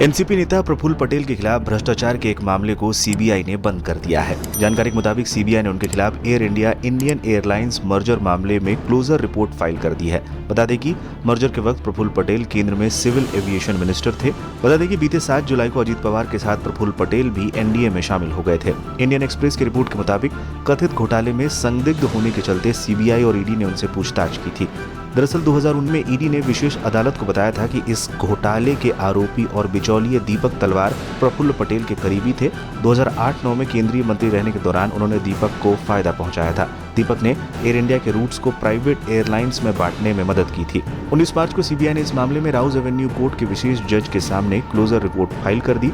NCP नेता प्रफुल्ल पटेल के खिलाफ भ्रष्टाचार के एक मामले को सीबीआई ने बंद कर दिया है। जानकारी के मुताबिक सीबीआई ने उनके खिलाफ air India Indian airlines merger मामले में क्लोजर रिपोर्ट फाइल कर दी है। बता दें कि मर्जर के वक्त प्रफुल्ल पटेल केंद्र में सिविल एविएशन मिनिस्टर थे। बता दें कि बीते 7 जुलाई को अजीत पवार के साथ प्रफुल्ल पटेल भी एनडीए में शामिल हो गए थे। इंडियन एक्सप्रेस की रिपोर्ट के मुताबिक कथित घोटाले में संदिग्ध होने के चलते सीबीआई और ईडी ने उनसे पूछताछ की थी। दरअसल 2019 में ईडी ने विशेष अदालत को बताया था कि इस घोटाले के आरोपी और बिचौलिए दीपक तलवार प्रफुल्ल पटेल के करीबी थे। 2008-9 में केंद्रीय मंत्री रहने के दौरान उन्होंने दीपक को फायदा पहुंचाया था। दीपक ने एयर इंडिया के रूट्स को प्राइवेट एयरलाइंस में बांटने में मदद की थी। 19 मार्च को सीबीआई ने इस मामले में राउज एवेन्यू कोर्ट के विशेष जज के सामने क्लोजर रिपोर्ट फाइल कर दी।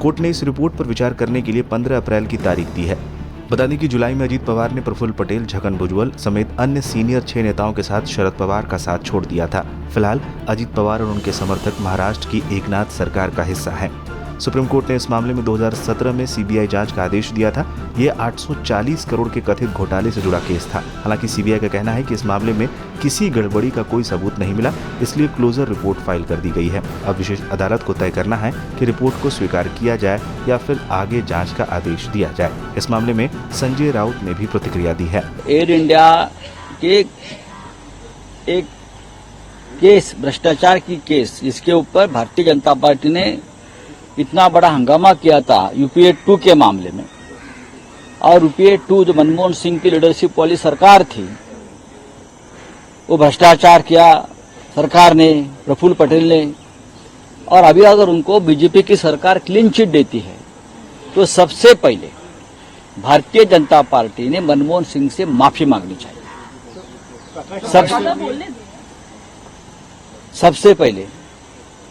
कोर्ट ने इस रिपोर्ट पर विचार करने के लिए 15 अप्रैल की तारीख दी है। बता दें कि जुलाई में अजीत पवार ने प्रफुल्ल पटेल, छगन भुजबल समेत अन्य सीनियर 6 नेताओं के साथ शरद पवार का साथ छोड़ दिया था। फिलहाल अजीत पवार और उनके समर्थक महाराष्ट्र की एकनाथ सरकार का हिस्सा हैं। सुप्रीम कोर्ट ने इस मामले में 2017 में सीबीआई जांच का आदेश दिया था। ये 840 करोड़ के कथित घोटाले से जुड़ा केस था। हालांकि सीबीआई का कहना है कि इस मामले में किसी गड़बड़ी का कोई सबूत नहीं मिला, इसलिए क्लोजर रिपोर्ट फाइल कर दी गई है। अब विशेष अदालत को तय करना है कि रिपोर्ट को स्वीकार किया जाए या फिर आगे जांच का आदेश दिया जाए। इस मामले में संजय राउत ने भी प्रतिक्रिया दी है। एयर इंडिया के एक केस, भ्रष्टाचार की केस, जिसके ऊपर भारतीय जनता पार्टी ने इतना बड़ा हंगामा किया था यूपीए 2 के मामले में, और यूपीए 2 जो मनमोहन सिंह की लीडरशिप वाली सरकार थी, वो भ्रष्टाचार किया सरकार ने, प्रफुल्ल पटेल ने। और अभी अगर उनको बीजेपी की सरकार क्लीन चिट देती है तो सबसे पहले भारतीय जनता पार्टी ने मनमोहन सिंह से माफी मांगनी चाहिए। सबसे पहले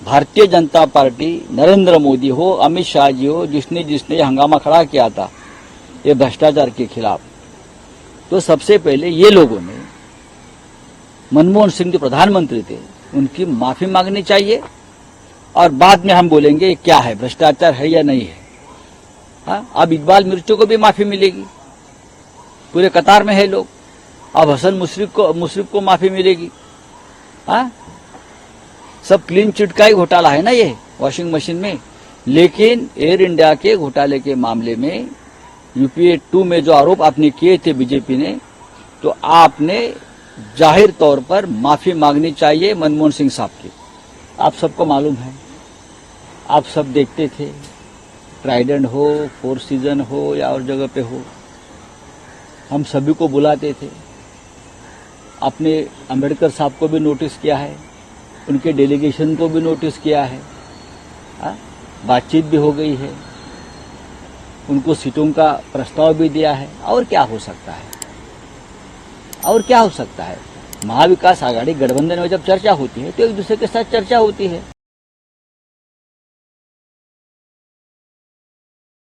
भारतीय जनता पार्टी, नरेंद्र मोदी हो, अमित शाह जी हो, जिसने हंगामा खड़ा किया था ये भ्रष्टाचार के खिलाफ, तो सबसे पहले ये लोगों ने मनमोहन सिंह जो प्रधानमंत्री थे उनकी माफी मांगनी चाहिए, और बाद में हम बोलेंगे क्या है, भ्रष्टाचार है या नहीं है। हाँ, अब इकबाल मिर्चों को भी माफी मिलेगी, पूरे कतार में है लोग। अब हसन मुशर्रफ को माफी मिलेगी। हाँ, सब क्लीन चिट का ही घोटाला है ना ये, वॉशिंग मशीन में। लेकिन एयर इंडिया के घोटाले के मामले में यूपीए 2 में जो आरोप आपने किए थे बीजेपी ने, तो आपने जाहिर तौर पर माफी मांगनी चाहिए मनमोहन सिंह साहब की। आप सबको मालूम है, आप सब देखते थे, ट्राइडेंट हो, फोर सीजन हो या और जगह पे हो, हम सभी को बुलाते थे। आपने अंबेडकर साहब को भी नोटिस किया है, उनके डेलीगेशन को भी नोटिस किया है, बातचीत भी हो गई है, उनको सीटों का प्रस्ताव भी दिया है। और क्या हो सकता है, और क्या हो सकता है। महाविकास आघाड़ी गठबंधन में जब चर्चा होती है तो एक दूसरे के साथ चर्चा होती है।